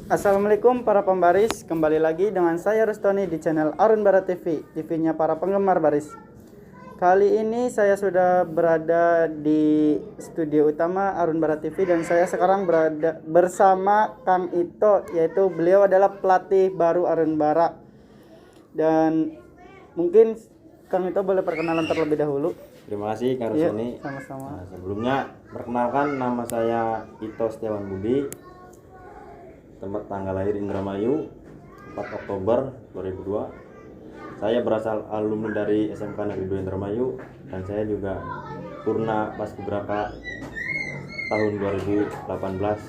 Assalamualaikum para pembaris, kembali lagi dengan saya Rustoni di channel Arun Bara TV, TV-nya para penggemar baris. Kali ini saya sudah berada di studio utama Arun Bara TV dan saya sekarang berada bersama Kang Ito, yaitu beliau adalah pelatih baru Arun Bara. Dan mungkin Kang Ito boleh perkenalan terlebih dahulu. Terima kasih Kak Iya, Rusoni. sama-sama. Sebelumnya perkenalkan, nama saya Ito Setiawan Budi. Tempat tanggal lahir Indramayu 4 Oktober 2002. Saya berasal alumni dari SMK Negeri 2 Indramayu dan saya juga purna Paskibraka tahun 2018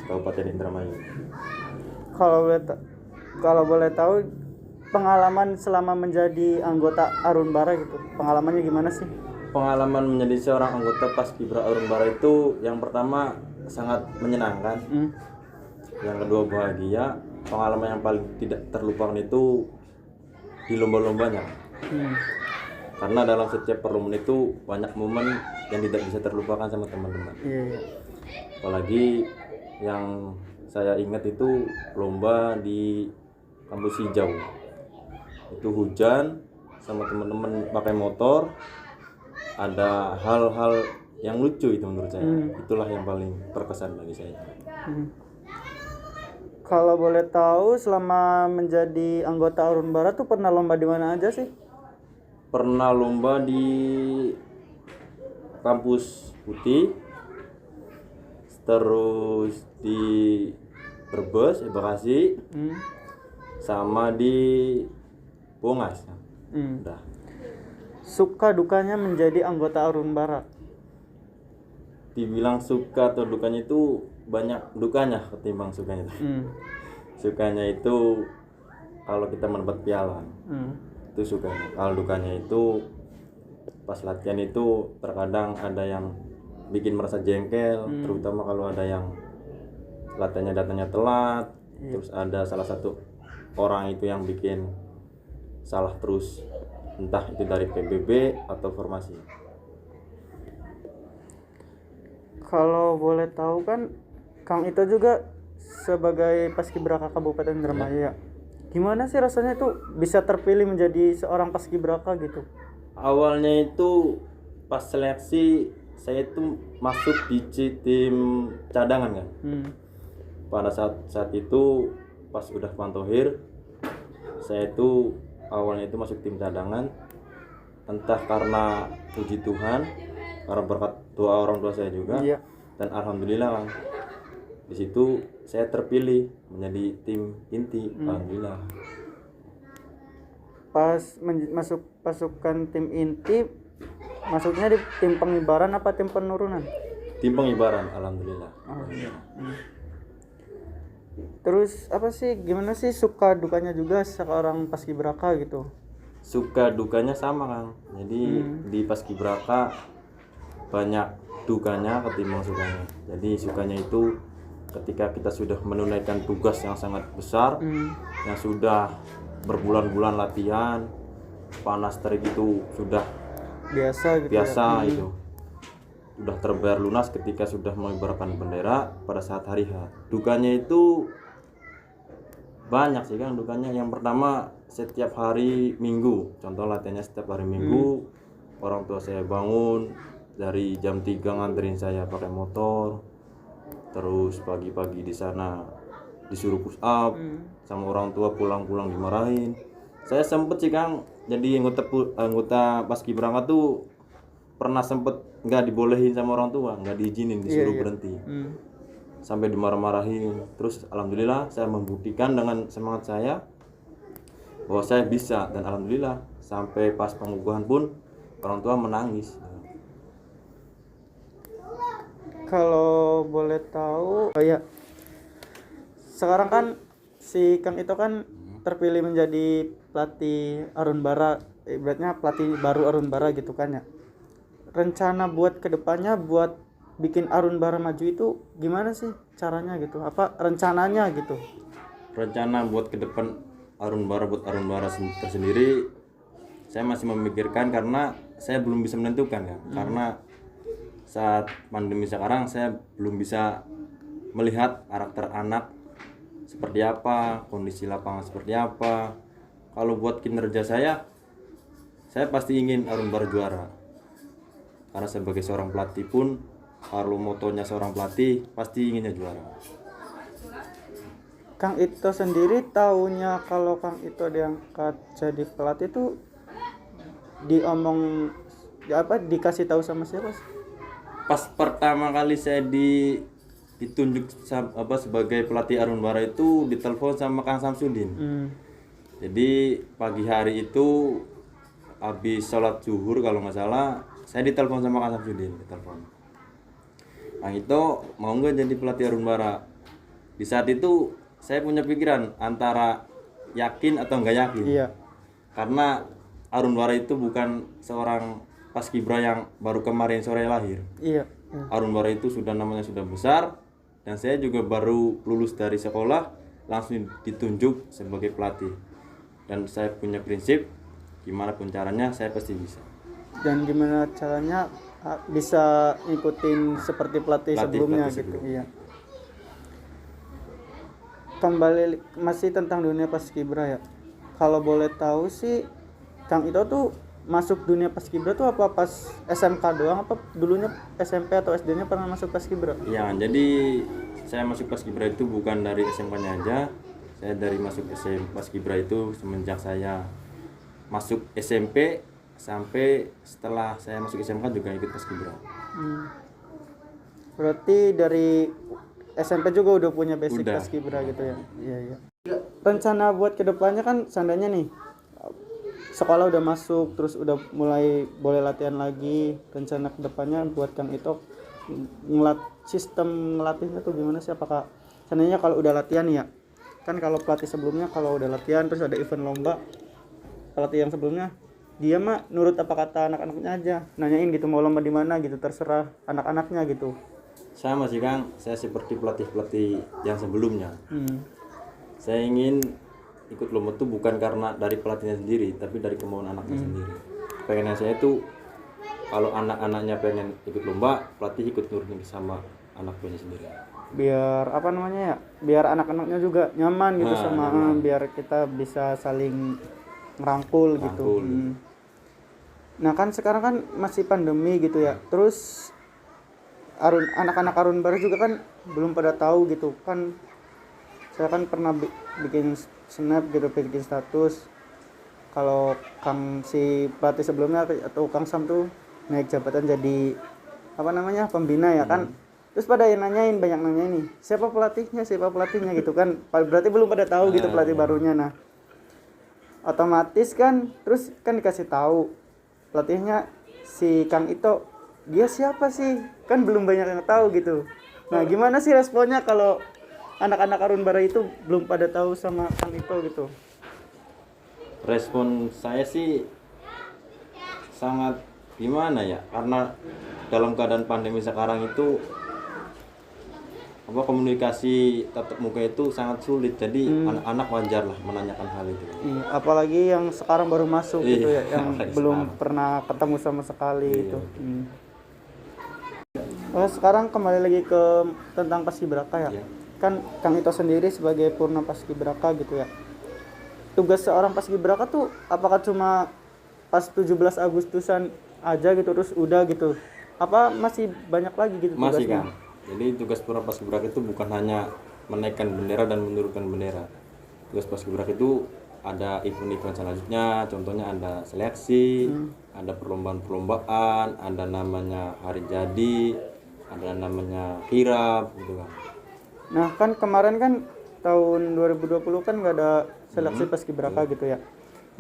Kabupaten Indramayu. Kalau boleh tahu pengalaman selama menjadi anggota Arun Bara gitu, pengalamannya gimana sih? Pengalaman menjadi seorang anggota Paskibraka Arun Bara itu yang pertama sangat menyenangkan. Yang kedua bahagia. Pengalaman yang paling tidak terlupakan itu di lomba-lombanya. Karena dalam setiap perlombaan itu banyak momen yang tidak bisa terlupakan sama teman-teman. Iya. Apalagi yang saya ingat itu lomba di kampus hijau. Itu hujan sama teman-teman pakai motor. Ada hal-hal yang lucu itu menurut saya. Itulah yang paling berkesan bagi saya. Kalau boleh tahu selama menjadi anggota Arun Bara tuh pernah lomba di mana aja sih? Pernah lomba di kampus Putih, terus di Brebes, Bekasi, sama di Bongas. Udah. Suka dukanya menjadi anggota Arun Bara? Dibilang suka atau dukanya itu banyak dukanya ketimbang sukanya. Sukanya itu kalau kita mendapat piala, itu sukanya. Kalau dukanya itu pas latihan itu terkadang ada yang bikin merasa jengkel, terutama kalau ada yang latihannya datangnya telat, terus ada salah satu orang itu yang bikin salah terus, entah itu dari PBB atau formasi. Kalau boleh tahu kan Kang Ito juga sebagai Paskibraka Kabupaten Indramayu ya. Gimana sih rasanya tuh bisa terpilih menjadi seorang Paskibraka gitu? Awalnya itu pas seleksi saya itu masuk di tim cadangan kan. Pada saat itu pas udah pantohir, saya itu awalnya itu masuk tim cadangan, entah karena puji Tuhan, karena berkat doa orang tua saya juga. Dan alhamdulillah Bang, di situ saya terpilih menjadi tim inti. Alhamdulillah. Pas masuk pasukan tim inti, masuknya di tim pengibaran apa tim penurunan? Tim pengibaran, alhamdulillah. Terus apa sih, gimana sih suka dukanya juga seorang Paskibraka gitu? Suka dukanya sama Kang. Jadi di Paskibraka banyak dukanya ketimbang sukanya. Jadi sukanya itu ketika kita sudah menunaikan tugas yang sangat besar, yang sudah berbulan-bulan latihan, panas terik itu sudah biasa gitu. Itu sudah terbayar lunas ketika sudah mengibarkan bendera pada saat hari H. Dukanya itu banyak sih Kang. Dukanya yang pertama, setiap hari Minggu, contoh latihannya setiap hari Minggu, orang tua saya bangun dari jam 3 nganterin saya pakai motor, terus pagi-pagi di sana disuruh push up, sama orang tua pulang-pulang dimarahin. Saya sempet sih Kang jadi anggota Paskibraka tuh pernah sempet nggak dibolehin sama orang tua, nggak diizinin, disuruh berhenti, sampai dimarah-marahin. Terus alhamdulillah saya membuktikan dengan semangat saya bahwa saya bisa, dan alhamdulillah sampai pas pengukuhan pun orang tua menangis. Kalau boleh tahu, sekarang kan si Kang itu kan terpilih menjadi pelatih Arun Bara, ibaratnya pelatih baru Arun Bara gitu kan ya. Rencana buat kedepannya buat bikin Arun Bara maju itu gimana sih caranya gitu? Apa rencananya gitu? Rencana buat ke depan Arun Bara, buat Arun Bara tersendiri, saya masih memikirkan karena saya belum bisa menentukan kan. Karena saat pandemi sekarang saya belum bisa melihat karakter anak seperti apa, kondisi lapangan seperti apa. Kalau buat kinerja saya pasti ingin Arun Barat juara. Karena sebagai seorang pelatih pun, kalau motonya seorang pelatih pasti inginnya juara. Kang Ito sendiri taunya kalau Kang Ito diangkat jadi pelatih itu dikasih tahu sama siapa sih? Pas pertama kali saya ditunjuk sebagai pelatih Arun Barat itu ditelepon sama Kang Samsudin. Jadi pagi hari itu habis sholat zuhur kalau nggak salah, saya ditelepon sama Kang Samsudin, ditelepon. Kang Ito mau nggak jadi pelatih Arun Barat? Di saat itu saya punya pikiran antara yakin atau nggak yakin. Iya. Karena Arun Barat itu bukan seorang paskibra yang baru kemarin sore lahir. Iya. Arun Barat itu namanya sudah besar, dan saya juga baru lulus dari sekolah langsung ditunjuk sebagai pelatih. Dan saya punya prinsip, gimana pun caranya saya pasti bisa. Dan gimana caranya bisa ngikutin seperti pelatih sebelumnya gitu. sebelum. Iya. Kembali masih tentang dunia paskibra ya. Kalau boleh tahu sih Kang Ito tuh masuk dunia paskibra tuh apa pas SMK doang, apa dulunya SMP atau SD-nya pernah masuk paskibra? Ya, jadi saya masuk paskibra itu bukan dari SMK-nya aja. Saya dari masuk paskibra itu semenjak saya masuk SMP sampai setelah saya masuk SMK juga ikut paskibra. Berarti dari SMP juga udah punya basic Udah. paskibra gitu ya. Iya. Rencana buat kedepannya kan seandainya nih sekolah udah masuk, terus udah mulai boleh latihan lagi. Rencana kedepannya buat Kang Ito sistem ngelatihnya tuh gimana sih? Apakah seandainya kalau udah latihan ya, kan kalau pelatih sebelumnya kalau udah latihan terus ada event lomba, pelatih yang sebelumnya dia mah nurut apa kata anak-anaknya aja, nanyain gitu mau lomba di mana gitu, terserah anak-anaknya gitu. Sama sih Kang, saya seperti pelatih-pelatih yang sebelumnya. Saya ingin ikut lomba itu bukan karena dari pelatihnya sendiri, tapi dari kemauan anaknya sendiri. Pengennya saya itu kalau anak-anaknya pengen ikut lomba, pelatih ikut nurunin sama anak buahnya sendiri. Biar apa namanya ya, biar anak-anaknya juga nyaman gitu biar kita bisa saling ngerangkul gitu. Nah kan sekarang kan masih pandemi gitu ya, terus anak-anak Arun Barat juga kan belum pada tahu gitu kan. Saya kan pernah bikin snap gitu, bikin status kalau Kang si pelatih sebelumnya atau Kang Sam tuh naik jabatan jadi apa namanya pembina ya kan. Terus pada nanyain, banyak nanya nih siapa pelatihnya gitu kan, berarti belum pada tahu gitu pelatih barunya. Nah otomatis kan terus kan dikasih tahu pelatihnya si Kang Ito, dia siapa sih, kan belum banyak yang tahu gitu. Nah gimana sih responnya kalau anak-anak Arun Barat itu belum pada tahu sama Kang Ito gitu? Respon saya sih sangat gimana ya, karena dalam keadaan pandemi sekarang itu komunikasi tatap muka itu sangat sulit, jadi anak-anak wajar lah menanyakan hal itu. Iya, apalagi yang sekarang baru masuk gitu ya, yang belum pernah ketemu sama sekali itu. Sekarang kembali lagi ke tentang Paskibraka ya. Kan Kang Ito sendiri sebagai Purna Paskibraka gitu ya. Tugas seorang Paskibraka tuh apakah cuma pas 17 Agustusan aja gitu terus udah gitu? Apa masih banyak lagi gitu tugasnya? Masih Kang. Jadi tugas Purna Paskibraka itu bukan hanya menaikkan bendera dan menurunkan bendera. Tugas Paskibraka itu ada event-event selanjutnya, contohnya ada seleksi, ada perlombaan-perlombaan, ada namanya hari jadi, ada namanya kirap gitu kan. Nah kan kemarin kan tahun 2020 kan nggak ada seleksi Paskibraka gitu ya.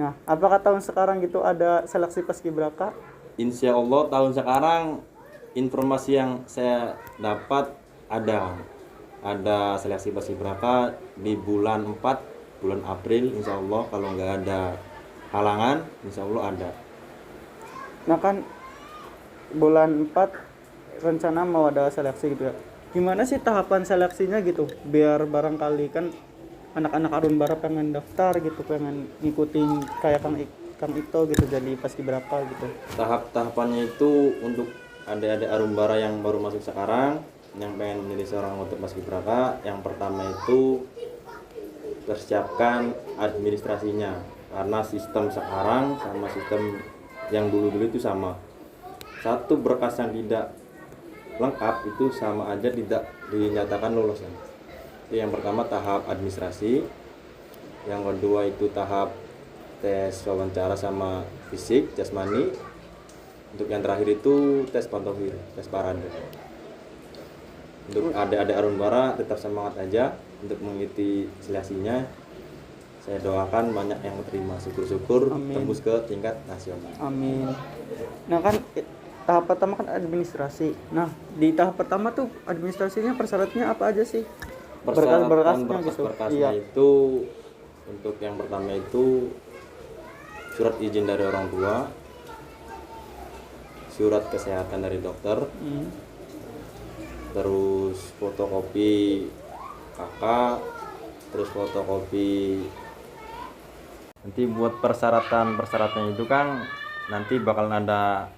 Nah apakah tahun sekarang gitu ada seleksi Paskibraka? Insya Allah tahun sekarang informasi yang saya dapat ada seleksi Paskibraka di bulan 4 bulan April, insya Allah kalau nggak ada halangan insya Allah ada. Nah kan bulan 4 rencana mau ada seleksi gitu ya. Gimana sih tahapan seleksinya gitu biar barangkali kan anak-anak Arun Barat pengen daftar gitu, pengen ngikutin kayak Kang Ito gitu jadi Paskibraka gitu. Tahapannya itu untuk adik-adik Arun Barat yang baru masuk sekarang yang pengen menjadi seorang anggota Paskibraka, yang pertama itu persiapkan administrasinya, karena sistem sekarang sama sistem yang dulu-dulu itu sama. Satu berkas yang tidak lengkap itu sama aja tidak dinyatakan lulus. Itu yang pertama tahap administrasi, yang kedua itu tahap tes wawancara sama fisik jasmani, untuk yang terakhir itu tes pantofir, tes parade. Untuk adik-adik Arunbara tetap semangat aja untuk mengikuti seleksinya. Saya doakan banyak yang terima, syukur-syukur tembus ke tingkat nasional. Amin. Nah kan tahap pertama kan administrasi. Nah di tahap pertama tuh administrasinya persyaratannya apa aja sih? Berkas-berkasnya itu untuk yang pertama itu surat izin dari orang tua, surat kesehatan dari dokter, terus fotokopi kakak, terus fotokopi. Nanti buat persyaratan itu kan nanti bakal ada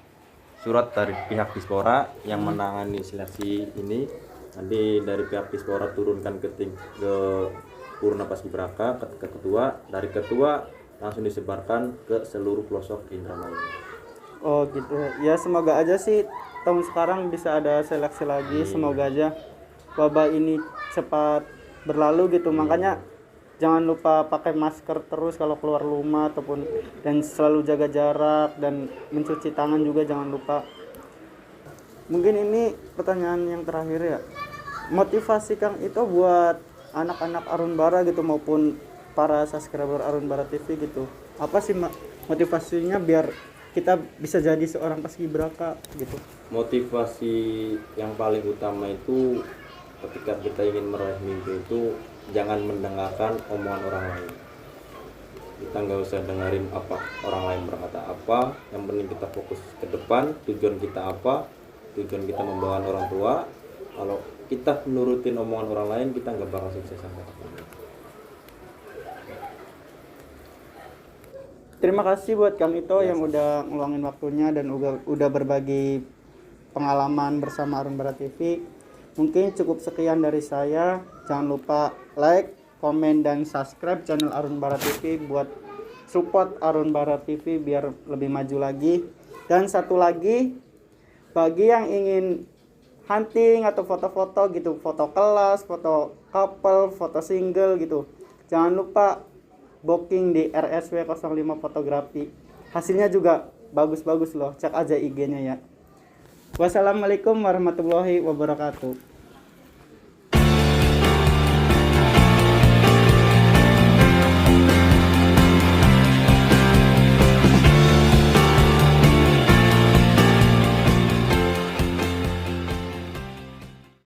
surat dari pihak Dispora yang menangani seleksi ini. Nanti dari pihak Dispora turunkan ke Purna Paskibraka, ke ketua, dari ketua langsung disebarkan ke seluruh pelosok Indramayu. Oh gitu ya, semoga aja sih tahun sekarang bisa ada seleksi lagi. Semoga aja wabah ini cepat berlalu gitu. Makanya jangan lupa pakai masker terus kalau keluar rumah, ataupun dan selalu jaga jarak dan mencuci tangan juga jangan lupa. Mungkin ini pertanyaan yang terakhir ya. Motivasi Kang itu buat anak-anak Arunbara gitu maupun para subscriber Arunbara TV gitu. Apa sih motivasinya biar kita bisa jadi seorang paskibraka gitu? Motivasi yang paling utama itu ketika kita ingin meraih mimpi itu jangan mendengarkan omongan orang lain. Kita nggak usah dengerin apa orang lain berkata apa, yang penting kita fokus ke depan. Tujuan kita apa? Tujuan kita membawa orang tua. Kalau kita nurutin omongan orang lain, kita nggak bakal sukses sampai kapan. Terima kasih buat Kang Ito yang udah ngeluangin waktunya dan udah berbagi pengalaman bersama Arunbara TV. Mungkin cukup sekian dari saya. Jangan lupa like, komen, dan subscribe channel Arunbara TV buat support Arunbara TV biar lebih maju lagi. Dan satu lagi, bagi yang ingin hunting atau foto-foto gitu, foto kelas, foto couple, foto single gitu, jangan lupa booking di RSW 05 Fotografi. Hasilnya juga bagus-bagus loh, cek aja IG-nya ya. Wassalamualaikum warahmatullahi wabarakatuh.